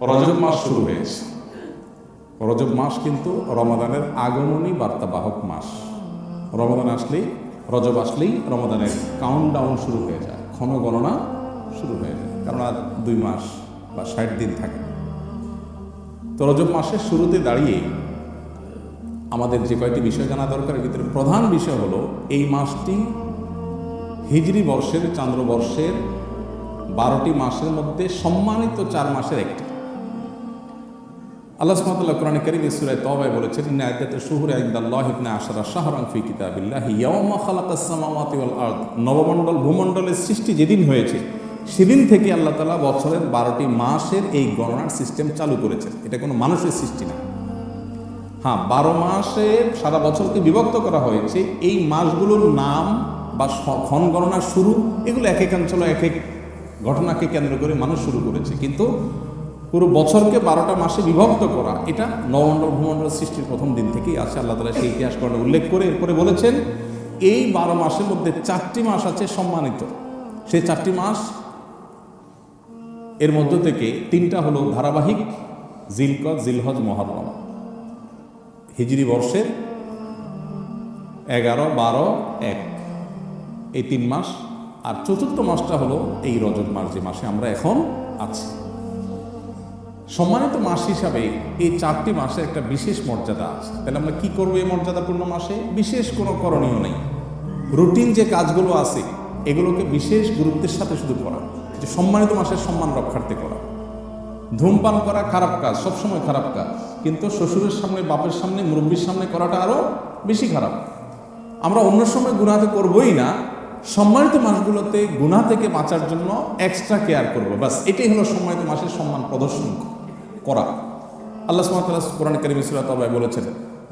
রজব মাস শুরু হয়েছে। রজব মাস কিন্তু রমাদানের আগমনী বার্তাবাহক মাস। রমাদান আসলেই, রজব আসলেই রমাদানের কাউন্টডাউন শুরু হয়ে যায়, ক্ষণগণনা শুরু হয়ে যায়, কারণ আর 2 মাস বা 60 দিন থাকে। তো রজব মাসের শুরুতে দাঁড়িয়ে আমাদের যে কয়েকটি বিষয় জানা দরকার, এর ভিতরে প্রধান বিষয় হলো এই মাসটি হিজরি বর্ষের, চান্দ্রবর্ষের 12টি মাসের মধ্যে সম্মানিত 4 মাসের একটি। আল্লাহ সুবহানাহু ওয়া তাআলা কোরআনে কারীমে সূরা তাওবায় বলেছেন, ইন্না আইদাতাশ শুহুরি ইনদাল্লাহি 12 শাহরান ফি কিতাবিল্লাহি ইয়াওমা খালাকাস সামাওয়াতি ওয়াল আরদ। নবমণ্ডল ভূমণ্ডলের সৃষ্টি যেদিন হয়েছে সেদিন থেকে আল্লাহ তাআলা বছরের 12টি মাসের এই গণনার সিস্টেম চালু করেছেন। এটা কোনো মানুষের সৃষ্টি না। হ্যাঁ, 12 মাসে সারা বছরকে বিভক্ত করা হয়েছে। এই মাসগুলোর নাম বা ক্ষণ গণনার শুরু, এগুলো এক এক অঞ্চলে এক এক ঘটনাকে কেন্দ্র করে মানুষ শুরু করেছে, কিন্তু পুরো বছরকে 12টা মাসে বিভক্ত করা, এটা নবমণ্ডল ভূমণ্ডল সৃষ্টির প্রথম দিন থেকেই আছে। আল্লাহ তাআলা সেই ইতিহাস করণে উল্লেখ করে এরপরে বলেছেন, এই 12 মাসের মধ্যে 4টি মাস আছে সম্মানিত। সেই 4টি মাস এর মধ্য থেকে 3টা হলো ধারাবাহিক, জিলকদ, জিলহজ, মুহররম। হিজরি বর্ষের 11, 12, 1 এই 3 মাস। আর চতুর্থ মাসটা হলো এই রজব মাস, যে মাসে আমরা এখন আছি। সম্মানিত মাস হিসাবে এই 4টি মাসে একটা বিশেষ মর্যাদা আছে। তাহলে আমরা কি করবো এই মর্যাদাপূর্ণ মাসে? বিশেষ কোনো করণীয় নেই। রুটিন যে কাজগুলো আছে এগুলোকে বিশেষ গুরুত্বের সাথে শুধু করা, যে সম্মানিত মাসের সম্মান রক্ষার্থে করা। ধূমপান করা খারাপ কাজ, সবসময় খারাপ কাজ, কিন্তু শ্বশুরের সামনে, বাপের সামনে, মুরব্বীর সামনে করাটা আরও বেশি খারাপ। আমরা অন্য সময় গুনাহ করবোই না, সম্মানিত মাসগুলোতে গুনাহ থেকে বাঁচার জন্য এক্সট্রা কেয়ার করবো। বাস এটাই হলো সম্মানিত মাসের সম্মান প্রদর্শন করা। আল্লাহ সুবহানাহু ওয়া তাআলা কোরআনে কারীমে সূরা তাওবায় বলেছেন,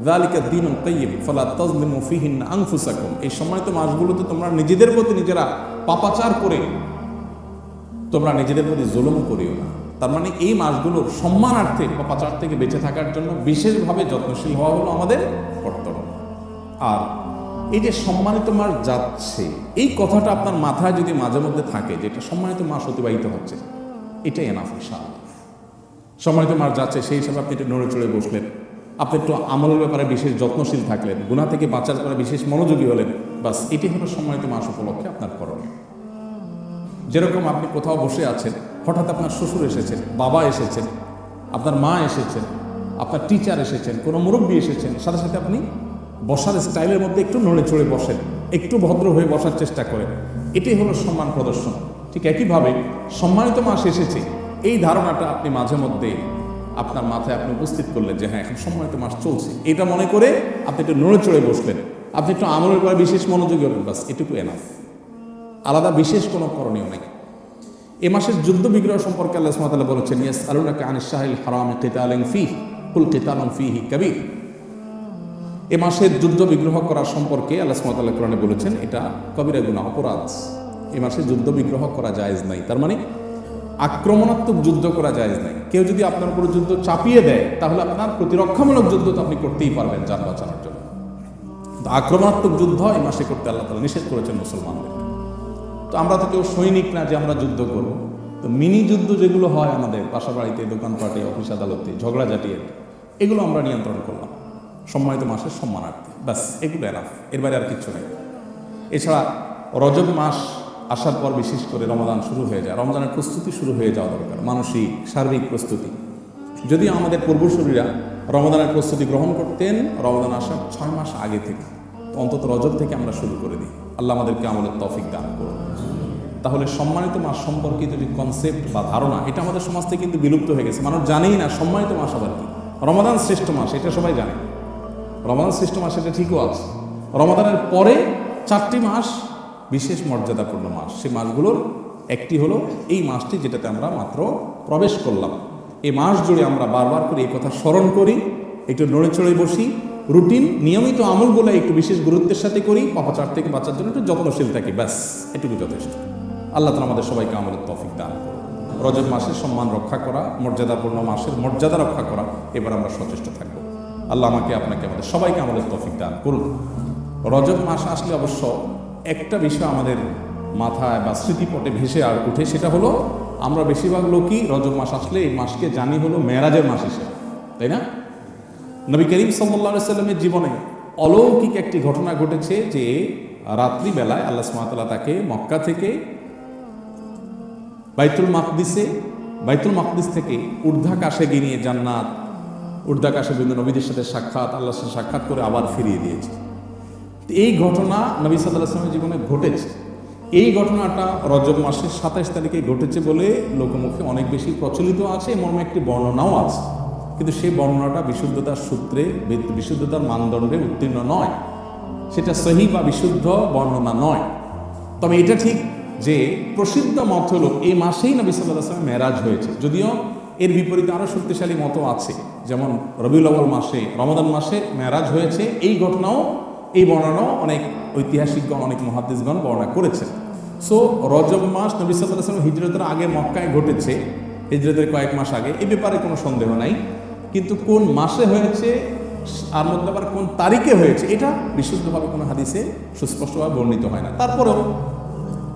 যালিকা দীনুল কাইয়্যিম ফালা তাজলিমু ফীহিন্না আনফুসাকুম। এই সম্মানিত মাসগুলোতে তোমরা নিজেদের প্রতি নিজেরা পাপাচার করে তোমরা নিজেদের প্রতি জুলুম করিও না। তার মানে এই মাসগুলোর সম্মানার্থে পাপাচার থেকে বেঁচে থাকার জন্য বিশেষভাবে যত্নশীল হওয়া হলো আমাদের কর্তব্য। আর এই যে সম্মানিত মাস যাচ্ছে, এই কথাটা আপনার মাথায় যদি মাঝে মধ্যে থাকে যে এটা সম্মানিত মাস অতিবাহিত হচ্ছে, এটাই এনাফ ইনশাআল্লাহ। সম্মানিত মাস যাচ্ছে সেই হিসাবে আপনি একটু নড়ে চড়ে বসলেন, আপনি একটু আমলের ব্যাপারে বিশেষ যত্নশীল থাকলেন, গুনাহ থেকে বাঁচার করে বিশেষ মনোযোগী হলেন, বাস এটি হলো সম্মানিত মাস উপলক্ষে আপনার করণীয়। যেরকম আপনি কোথাও বসে আছেন, হঠাৎ আপনার শ্বশুর এসেছেন, বাবা এসেছেন, আপনার মা এসেছেন, আপনার টিচার এসেছেন, কোনো মুরব্বী এসেছেন, সাথে সাথে আপনি বসার স্টাইলের মধ্যে একটু নড়ে চড়ে বসেন, একটু ভদ্র হয়ে বসার চেষ্টা করেন, এটাই হলো সম্মান প্রদর্শন। ঠিক একইভাবে সম্মানিত মাস এসেছে, এই ধারণাটা আপনি মাঝে মধ্যে আপনার মাথায় আপনি উপস্থিত করলেন যে হ্যাঁ এখন সম্মানিত মাস চলছে, এটা মনে করে আপনি একটু নড়ে চড়ে বসলেন, আপনি একটু আমলের পরে বিশেষ মনোযোগী হলেন, বাস এটুকু এনাফ। আলাদা বিশেষ কোনো করণীয় নেই। এ মাসের যুদ্ধ বিগ্রহ সম্পর্কে আল্লাহ সুবহানাহু ওয়া তাআলা বলেছেন, ইয়াসআলুনাকা আনিশ শাহরিল হারামি কিতালিন ফীহি কুল কিতালুন ফীহি কাবীর। এ মাসের যুদ্ধ বিগ্রহ করা সম্পর্কে আল্লাহ সুবহানাহু ওয়া তাআলা কোরআনে বলেছেন এটা কবিরা গুনাহ, অপরাধ। এ মাসে যুদ্ধ বিগ্রহ করা জায়েজ নাই। তার মানে আক্রমণাত্মক যুদ্ধ করা জায়েজ নাই। কেউ যদি আপনার উপর যুদ্ধ চাপিয়ে দেয় তাহলে আপনার প্রতিরক্ষামূলক যুদ্ধ তো আপনি করতেই পারবেন যান বাঁচানোর জন্য, কিন্তু আক্রমণাত্মক যুদ্ধ এই মাসে করতে আল্লাহ তাআলা নিষেধ করেছেন মুসলমানদের। তো আমরা তো কেউ সৈনিক না যে আমরা যুদ্ধ করব। তো মিনি যুদ্ধ যেগুলো হয় আমাদের বাসা বাড়িতে, দোকানপাটে, অফিস আদালতে, ঝগড়াঝাটিয়ে, এগুলো আমরা নিয়ন্ত্রণ করলাম সম্মানিত মাসের সম্মানার্থে, ব্যাস এগুলো এনাফ, এর বাইরে আর কিচ্ছু নেই। এছাড়া রজব মাস আসার পর বিশেষ করে রমাদান শুরু হয়ে যায়, রমজানের প্রস্তুতি শুরু হয়ে যাওয়া দরকার, মানসিক শারীরিক প্রস্তুতি। যদিও আমাদের পূর্বসূরীরা রমাদানের প্রস্তুতি গ্রহণ করতেন রমাদান আসার 6 মাস আগে থেকে, অন্তত রজব থেকে আমরা শুরু করে দিই। আল্লাহ আমাদেরকে আমলের তৌফিক দান করুন। তাহলে সম্মানিত মাস সম্পর্কিত যে কনসেপ্ট বা ধারণা, এটা আমাদের সমাজ থেকে কিন্তু বিলুপ্ত হয়ে গেছে। মানুষ জানেই না সম্মানিত মাস আবার কি। রমাদান শ্রেষ্ঠ মাস, এটা সবাই জানে। রমাদান শ্রেষ্ঠ মাস, এটা ঠিকও আছে। রমাদানের পরে 4টি মাস বিশেষ মর্যাদাপূর্ণ মাস। সেই মাসগুলোর একটি হলো এই মাসটি, যেটাতে আমরা মাত্র প্রবেশ করলাম। এই মাস জুড়ে আমরা বারবার করে এই কথা স্মরণ করি, একটু নড়ে চড়ে বসি, রুটিন নিয়মিত আমলগুলো একটু বিশেষ গুরুত্বের সাথে করি, পাপাচার থেকে বাঁচার জন্য একটু যত্নশীল থাকি, ব্যাস এটুকু যথেষ্ট। আল্লাহ তাআলা আমাদের সবাইকে আমলের তৌফিক দান করুন। রজব মাসের সম্মান রক্ষা করা, মর্যাদাপূর্ণ মাসের মর্যাদা রক্ষা করা, এবার আমরা সচেষ্ট থাকব। আল্লাহ আমাকে, আপনাকে, আমাদের সবাইকে আমলের তৌফিক দান করুন। রজব মাস আসলে অবশ্য একটা বিষয় আমাদের মাথায় বা স্মৃতিপটে ভেসে আর উঠে, সেটা হলো আমরা বেশিরভাগ লোকই রজব মাস আসলে এই মাসকে জানি হলো মেরাজের মাস হিসেবে, তাই না? নবী করিম সাল্লাল্লাহু আলাইহি সাল্লামের জীবনে অলৌকিক একটি ঘটনা ঘটেছে যে রাত্রিবেলায় আল্লাহ সুবহানাহু ওয়া তাআলা তাকে মক্কা থেকে বাইতুল মাকদিস থেকে ঊর্ধ্বাকাশে গিয়ে জান্নাত, ঊর্ধ্বাকাশে বিভিন্ন নবীদের সাথে সাক্ষাৎ, আল্লাহর সাথে সাক্ষাৎ করে আবার ফিরিয়ে দিয়েছে। এই ঘটনা নবী সাল্লাল্লাহু আলাইহি ওয়াসাল্লামের জীবনে ঘটেছে। এই ঘটনাটা রজব মাসের 27 তারিখে ঘটেছে বলে লোকমুখে অনেক বেশি প্রচলিত আছে, মর্মে একটি বর্ণনাও আছে, কিন্তু সেই বর্ণনাটা বিশুদ্ধতার সূত্রে, বিশুদ্ধতার মানদণ্ডে উত্তীর্ণ নয়, সেটা সহি বা বিশুদ্ধ বর্ণনা নয়। তবে এটা ঠিক যে প্রসিদ্ধ মত হলো এই মাসেই নবী সাল্লাল্লাহু আলাইহি ওয়াসাল্লাম মেরাজ হয়েছে, যদিও এর বিপরীতে আরও শক্তিশালী মত আছে, যেমন রবিউল আউয়াল মাসে, রমাদান মাসে মেরাজ হয়েছে। এই ঘটনাও, এই বর্ণনাও অনেক ঐতিহাসিকগণ, অনেক মুহাদ্দিসগণ বর্ণনা করেছেন। সো রজব মাস নবী সাল্লাল্লাহু আলাইহি ওয়াসাল্লাম হিজরতের আগে মক্কায় ঘটেছে, হিজরতের কয়েক মাস আগে, এই ব্যাপারে কোনো সন্দেহ নাই। কিন্তু কোন মাসে হয়েছে আর মধ্যে আবার কোন তারিখে হয়েছে এটা বিশুদ্ধভাবে কোনো হাদিসে সুস্পষ্টভাবে বর্ণিত হয় না। তারপরেও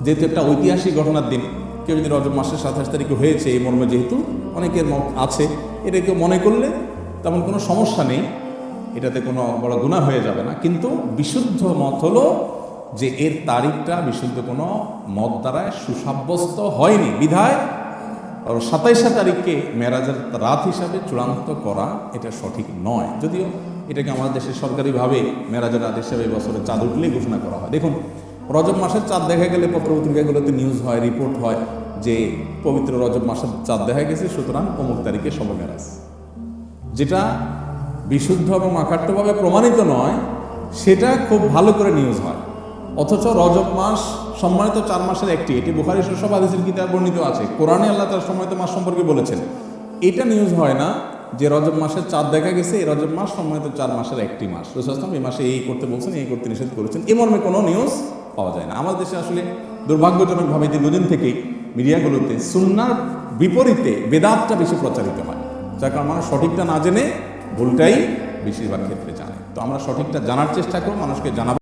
যেহেতু একটা ঐতিহাসিক ঘটনার দিন, কেউ যদি রজব মাসের 27 তারিখে হয়েছে এই মর্মে যেহেতু অনেকের মত আছে, এটা কেউ মনে করলে তেমন কোনো সমস্যা নেই, এটাতে কোনো বড় গুনাহ হয়ে যাবে না। কিন্তু বিশুদ্ধ মত হলো যে এর তারিখটা বিশুদ্ধ কোনো মত দ্বারা সুসাব্যস্ত হয়নি, বিধায় 27 তারিখকে মেরাজের রাত হিসাবে চূড়ান্ত করা এটা সঠিক নয়। যদিও এটাকে আমাদের দেশে সরকারিভাবে মেরাজের রাত হিসাবে বছরে চাঁদ উঠলেই ঘোষণা করা হয়। দেখুন, রজব মাসের চাঁদ দেখা গেলে পত্রপত্রিকাগুলোতে নিউজ হয়, রিপোর্ট হয় যে পবিত্র রজব মাসের চাঁদ দেখা গেছে, সুতরাং অমুক তারিখে শবে মেরাজ, যেটা বিশুদ্ধ এবং আকাট্যভাবে প্রমাণিত নয়, সেটা খুব ভালো করে নিউজ হয়। অথচ রজব মাস সম্মানিত 4 মাসের একটি, এটি বুখারী সব হাদিসের কিতাব বর্ণিত আছে, কোরআনে আল্লাহ তার সম্মানিত মাস সম্পর্কে বলেছেন। এটা নিউজ হয় না যে রজব মাসের চাঁদ দেখা গেছে, এই রজব মাস সম্মানিত 4 মাসের একটি মাস, রাসূল সাল্লাল্লাহু আলাইহি ওয়াসাল্লাম এই মাসে এই করতে বলছেন, এই করতে নিষেধ করেছেন, এ মর্মে কোনো নিউজ পাওয়া যায় না। আমাদের দেশে আসলে দুর্ভাগ্যজনকভাবে দীর্ঘদিন থেকেই মিডিয়াগুলোতে সুন্নাহর বিপরীতে বেদাতটা বেশি প্রচারিত হয়, যার কারণে মানুষ সঠিকটা না জেনে ভুলটাই বেশিরভাগ ক্ষেত্রে জানে। তো আমরা সঠিকটা জানার চেষ্টা করব, মানুষকে জানাবো।